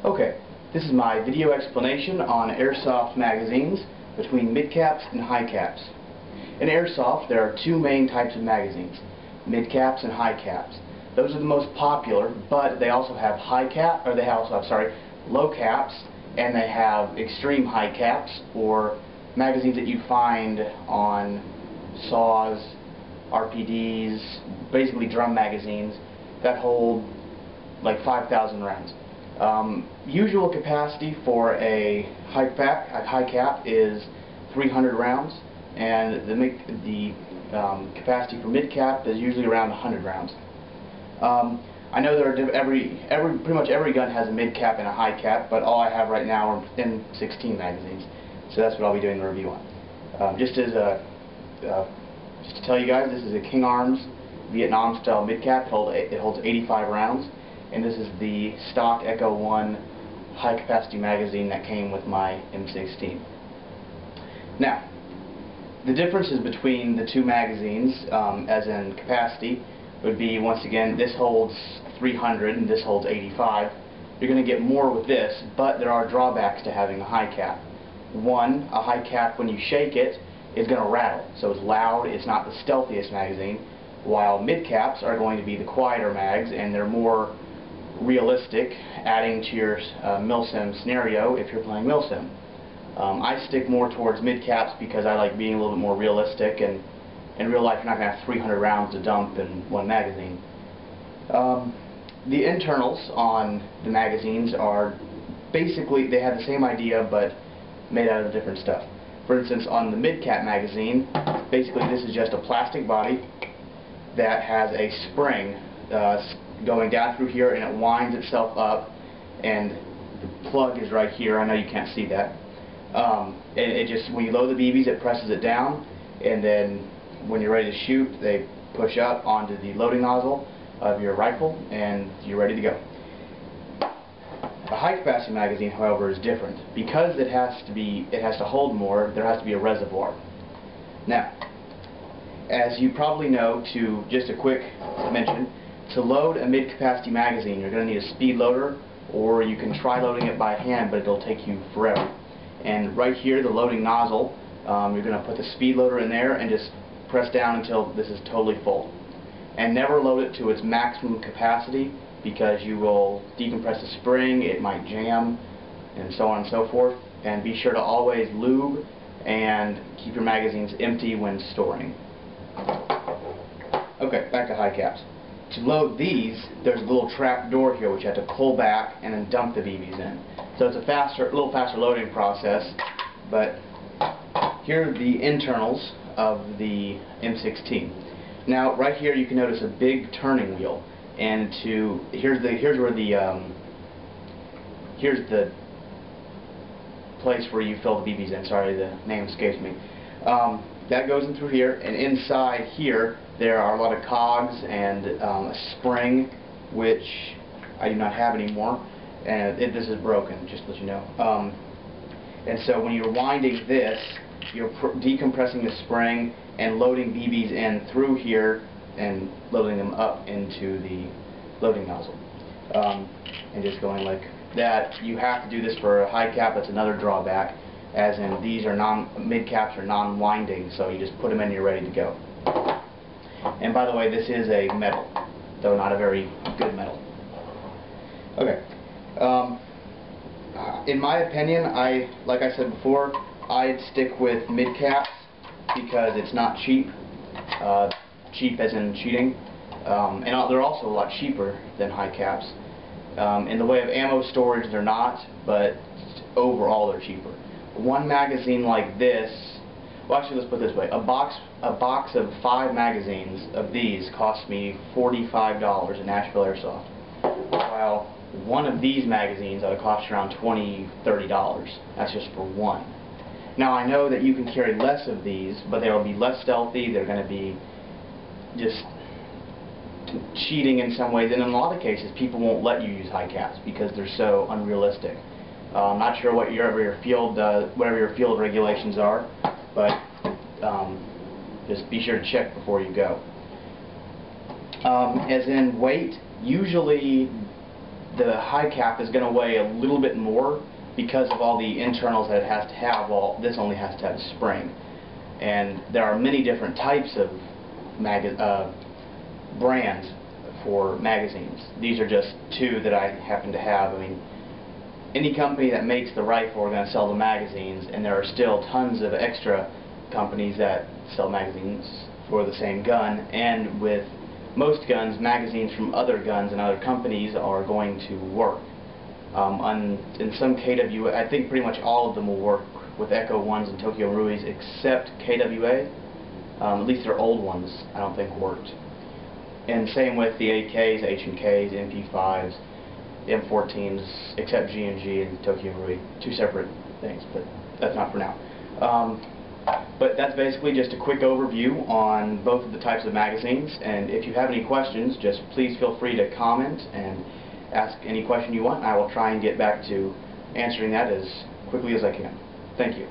Okay, this is my video explanation on airsoft magazines between mid-caps and high-caps. In airsoft, there are two main types of magazines, mid-caps and high-caps. Those are the most popular, but they also have low caps, and they have extreme high caps, or magazines that you find on saws, RPDs, basically drum magazines that hold like 5,000 rounds. Usual capacity for a high cap is 300 rounds, and the capacity for mid cap is usually around 100 rounds. I know there are pretty much every gun has a mid cap and a high cap, but all I have right now are M16 magazines, so that's what I'll be doing the review on. Just to tell you guys, this is a King Arms Vietnam style mid cap. It holds 85 rounds. And this is the stock Echo 1 high capacity magazine that came with my M16. Now, the differences between the two magazines, as in capacity, would be, once again, this holds 300 and this holds 85. You're going to get more with this, but there are drawbacks to having a high cap. One, a high cap, when you shake it, is going to rattle. So it's loud, it's not the stealthiest magazine, while mid caps are going to be the quieter mags, and they're more realistic, adding to your milsim scenario if you're playing milsim. I stick more towards mid caps because I like being a little bit more realistic, and in real life you're not going to have 300 rounds to dump in one magazine. The internals on the magazines are basically, they have the same idea but made out of different stuff. For instance, on the mid cap magazine, basically this is just a plastic body that has a spring going down through here, and it winds itself up, and the plug is right here. I know you can't see that. And it just, when you load the BBs, it presses it down, and then when you're ready to shoot, they push up onto the loading nozzle of your rifle, and you're ready to go. A high capacity magazine, however, is different. Because it has to hold more, there has to be a reservoir. Now, as you probably know, just a quick mention, to load a mid-capacity magazine, you're going to need a speed loader, or you can try loading it by hand, but it'll take you forever. And right here, the loading nozzle, you're going to put the speed loader in there and just press down until this is totally full. And never load it to its maximum capacity, because you will decompress the spring, it might jam, and so on and so forth. And be sure to always lube and keep your magazines empty when storing. Okay, back to high caps. To load these, there's a little trap door here which you have to pull back and then dump the BBs in. So it's a little faster loading process, but here are the internals of the M16. Now, right here you can notice a big turning wheel, and here's the place where you fill the BBs in. Sorry, the name escapes me. That goes in through here, and inside here there are a lot of cogs and a spring, which I do not have anymore, and this is broken, just to let you know. And so when you're winding this, you're decompressing the spring and loading BBs in through here and loading them up into the loading nozzle, and just going like that. You have to do this for a high cap. That's another drawback, as in these are mid caps are non-winding, so you just put them in and you're ready to go. And by the way, this is a metal, though not a very good metal. Okay. In my opinion, like I said before, I'd stick with mid caps because it's not cheap. Cheap as in cheating. And they're also a lot cheaper than high caps. In the way of ammo storage, they're not, but overall they're cheaper. One magazine like this, well, actually, let's put it this way: a box of 5 magazines of these cost me $45 in Nashville Airsoft, while one of these magazines would cost around $20–30. That's just for one. Now, I know that you can carry less of these, but they'll be less stealthy. They're going to be just cheating in some ways, and in a lot of cases people won't let you use high caps because they're so unrealistic. I'm not sure what whatever your field regulations are, but just be sure to check before you go. As in weight, usually the high cap is going to weigh a little bit more because of all the internals that it has to have. Well, this only has to have a spring. And there are many different types of brands for magazines. These are just two that I happen to have. I mean, any company that makes the rifle are going to sell the magazines, and there are still tons of extra companies that sell magazines for the same gun. And with most guns, magazines from other guns and other companies are going to work. In some KWA, I think pretty much all of them will work with Echo 1s and Tokyo Ruis except KWA. At least their old ones I don't think worked. And same with the AKs, H&Ks, MP5s, M14s, except G&G and Tokyo Rui. Two separate things, but that's not for now. But that's basically just a quick overview on both of the types of magazines, and if you have any questions, just please feel free to comment and ask any question you want. I will try and get back to answering that as quickly as I can. Thank you.